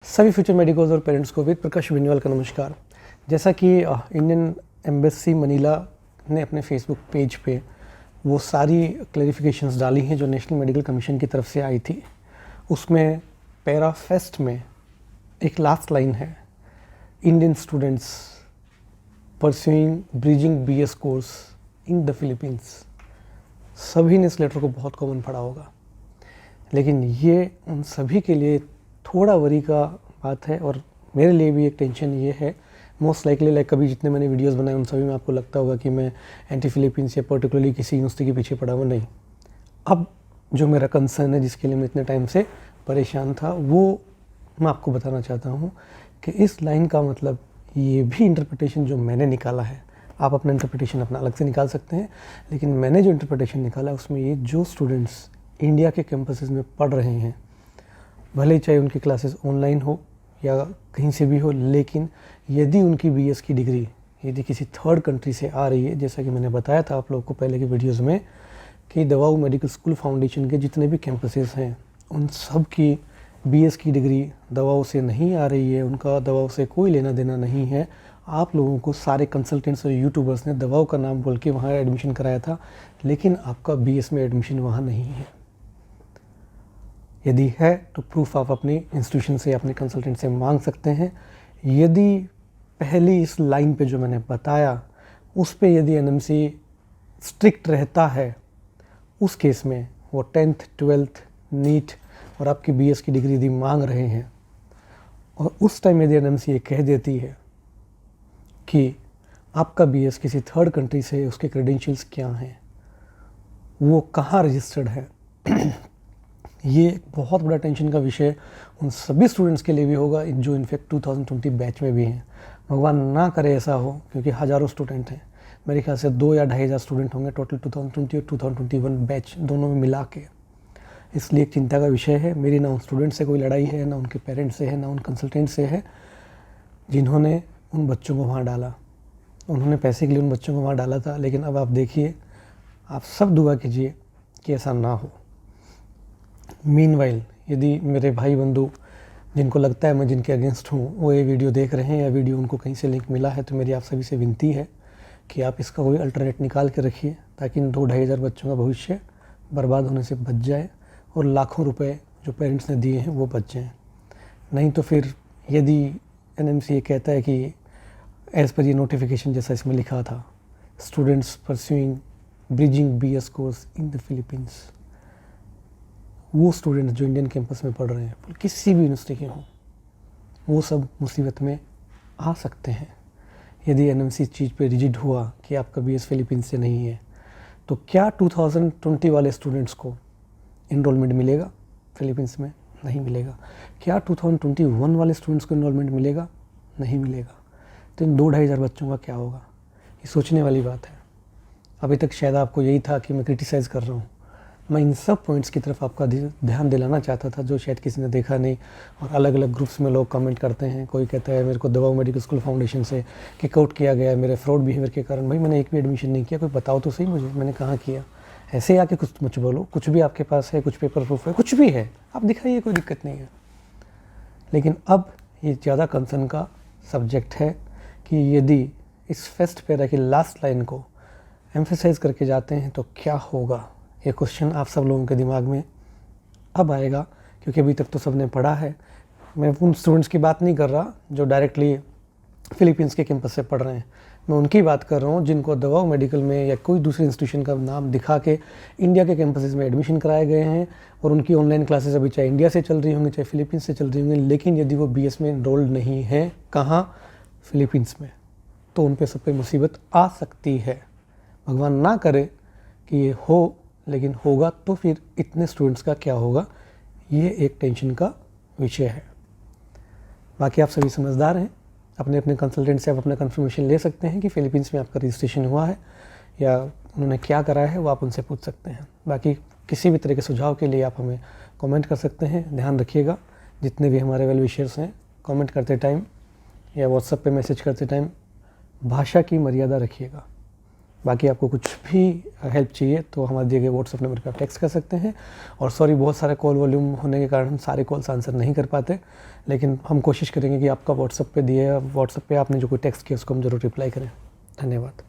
सभी future medicos और parents को वेद प्रकाश बेनीवाल का नमस्कार। जैसा कि इंडियन एम्बेसी मनीला ने अपने फेसबुक पेज पे वो सारी क्लैरिफिकेशंस डाली हैं जो नेशनल मेडिकल कमीशन की तरफ से आई थी, उसमें पैरा फेस्ट में एक लास्ट लाइन है, Indian students pursuing bridging BS course in the Philippines. सभी ने इस लेटर को बहुत कॉमन पढ़ा होगा, लेकिन ये उन सभी के लिए थोड़ा वरी का बात है और मेरे लिए भी एक टेंशन ये है। मोस्ट लाइकली लाइक कभी जितने मैंने वीडियोस बनाए उन सभी में आपको लगता होगा कि मैं एंटी फिलीपींस या पर्टिकुलरली किसी यूनिवर्सिटी के पीछे पड़ा हुआ नहीं। अब जो मेरा कंसर्न है, जिसके लिए मैं इतने टाइम से परेशान था, वो मैं आपको बताना चाहता हूँ कि इस लाइन का मतलब ये भी इंटरप्रिटेशन जो मैंने निकाला है, आप अपना इंटरप्रिटेशन अपना अलग से निकाल सकते हैं, लेकिन मैंने जो इंटरप्रिटेशन निकाला है उसमें ये जो स्टूडेंट्स इंडिया के कैंपसेस में पढ़ रहे हैं, भले ही चाहे उनकी क्लासेस ऑनलाइन हो या कहीं से भी हो, लेकिन यदि उनकी बीएस की डिग्री यदि किसी थर्ड कंट्री से आ रही है, जैसा कि मैंने बताया था आप लोगों को पहले की वीडियोस में कि दवाऊ मेडिकल स्कूल फाउंडेशन के जितने भी कैंपसेस हैं उन सब की बीएस की डिग्री दवाओं से नहीं आ रही है, उनका दवाओं से कोई लेना देना नहीं है। आप लोगों को सारे कंसल्टेंट्स और यूट्यूबर्स ने दवाओं का नाम बोल के वहाँ एडमिशन कराया था, लेकिन आपका बीएस में एडमिशन वहाँ नहीं है। यदि है तो प्रूफ आप अपने इंस्टीट्यूशन से, अपने कंसल्टेंट से मांग सकते हैं। यदि पहली इस लाइन पे जो मैंने बताया उस पे यदि एनएमसी स्ट्रिक्ट रहता है, उस केस में वो 10th 12th नीट और आपकी बीएस की डिग्री यदि मांग रहे हैं और उस टाइम यदि एनएमसी ये कह देती है कि आपका बीएस किसी थर्ड कंट्री से, उसके क्रेडेंशियल्स क्या हैं, वो कहाँ रजिस्टर्ड है, ये एक बहुत बड़ा टेंशन का विषय उन सभी स्टूडेंट्स के लिए भी होगा जो इनफैक्ट 2020 बैच में भी हैं। भगवान ना करे ऐसा हो, क्योंकि हज़ारों स्टूडेंट हैं, मेरे ख्याल से 2 या 2,500 स्टूडेंट होंगे टोटल 2020 और 2021 बैच दोनों में मिला के। इसलिए एक चिंता का विषय है। मेरी ना उन स्टूडेंट से कोई लड़ाई है, ना उनके पेरेंट्स से है, ना उन कंसल्टेंट से है जिन्होंने उन बच्चों को वहाँ डाला। उन्होंने पैसे के लिए उन बच्चों को वहाँ डाला था, लेकिन अब आप देखिए, आप सब दुआ कीजिए कि ऐसा ना हो। मीनवाइल यदि मेरे भाई बंधु जिनको लगता है मैं जिनके अगेंस्ट हूँ वो ये वीडियो देख रहे हैं या वीडियो उनको कहीं से लिंक मिला है, तो मेरी आप सभी से विनती है कि आप इसका कोई अल्टरनेट निकाल के रखिए, ताकि इन 2-2,500 बच्चों का भविष्य बर्बाद होने से बच जाए और लाखों रुपए जो पेरेंट्स ने दिए हैं वो बच जाएँ। नहीं तो फिर यदि एनएमसी ये कहता है कि एज़ पर ये नोटिफिकेशन जैसा इसमें लिखा था, students pursuing bridging BS course in the Philippines, वो स्टूडेंट्स जो इंडियन कैंपस में पढ़ रहे हैं किसी भी यूनिवर्सिटी के हों, वो सब मुसीबत में आ सकते हैं। यदि एनएमसी इस चीज़ पे रिजिड हुआ कि आपका बीएस फिलीपींस से नहीं है, तो क्या 2020 वाले स्टूडेंट्स को इनरोलमेंट मिलेगा फिलीपींस में? नहीं मिलेगा। क्या 2021 वाले स्टूडेंट्स को इनरोलमेंट मिलेगा? नहीं मिलेगा। तो इन 2-2,500 बच्चों का क्या होगा? ये सोचने वाली बात है। अभी तक शायद आपको यही था कि मैं क्रिटिसाइज़ कर रहा हूँ। मैं इन सब पॉइंट्स की तरफ आपका ध्यान दिलाना चाहता था जो शायद किसी ने देखा नहीं। और अलग अलग ग्रुप्स में लोग कमेंट करते हैं, कोई कहता है मेरे को दवाऊ मेडिकल स्कूल फाउंडेशन से किक आउट किया गया है मेरे फ्रॉड बिहेवियर के कारण। भाई मैंने एक भी एडमिशन नहीं किया, कोई बताओ तो सही मुझे मैंने कहाँ किया। ऐसे ही आके कुछ मुझे बोलो, कुछ भी आपके पास है, कुछ पेपर प्रूफ है, कुछ भी है, आप दिखाइए, कोई दिक्कत नहीं है। लेकिन अब ये ज़्यादा कंसर्न का सब्जेक्ट है कि यदि इस फेस्ट पैरा की लास्ट लाइन को एम्फेसाइज करके जाते हैं तो क्या होगा। ये क्वेश्चन आप सब लोगों के दिमाग में अब आएगा, क्योंकि अभी तक तो सबने पढ़ा है। मैं उन स्टूडेंट्स की बात नहीं कर रहा जो डायरेक्टली फिलीपींस के कैंपस से पढ़ रहे हैं, मैं उनकी बात कर रहा हूँ जिनको दवाऊ मेडिकल में या कोई दूसरी इंस्टीट्यूशन का नाम दिखा के इंडिया के कैंपसेस में एडमिशन कराए गए हैं और उनकी ऑनलाइन क्लासेस अभी चाहे इंडिया से चल रही होंगी चाहे फिलीपींस से चल रही होंगी, लेकिन यदि वो बीएस में एनरोल्ड नहीं है, कहाँ, फिलीपींस में, तो उन पर सब पे मुसीबत आ सकती है। भगवान ना करे कि ये हो, लेकिन होगा तो फिर इतने स्टूडेंट्स का क्या होगा, ये एक टेंशन का विषय है। बाकी आप सभी समझदार हैं, अपने अपने कंसल्टेंट से आप अपना कंफर्मेशन ले सकते हैं कि फिलीपींस में आपका रजिस्ट्रेशन हुआ है या उन्होंने क्या कराया है, वो आप उनसे पूछ सकते हैं। बाकी किसी भी तरह के सुझाव के लिए आप हमें कमेंट कर सकते हैं। ध्यान रखिएगा, जितने भी हमारे वेल विशर्स हैं, कमेंट करते टाइम या व्हाट्सएप पे मैसेज करते टाइम भाषा की मर्यादा रखिएगा। बाकी आपको कुछ भी हेल्प चाहिए तो हमारे दिए गए व्हाट्सएप नंबर पर आप टेक्स्ट कर सकते हैं। और सॉरी, बहुत सारे कॉल वॉल्यूम होने के कारण हम सारे कॉल्स आंसर नहीं कर पाते, लेकिन हम कोशिश करेंगे कि आपका व्हाट्सएप पे आपने जो कोई टेक्स्ट किया उसको हम ज़रूर रिप्लाई करें। धन्यवाद।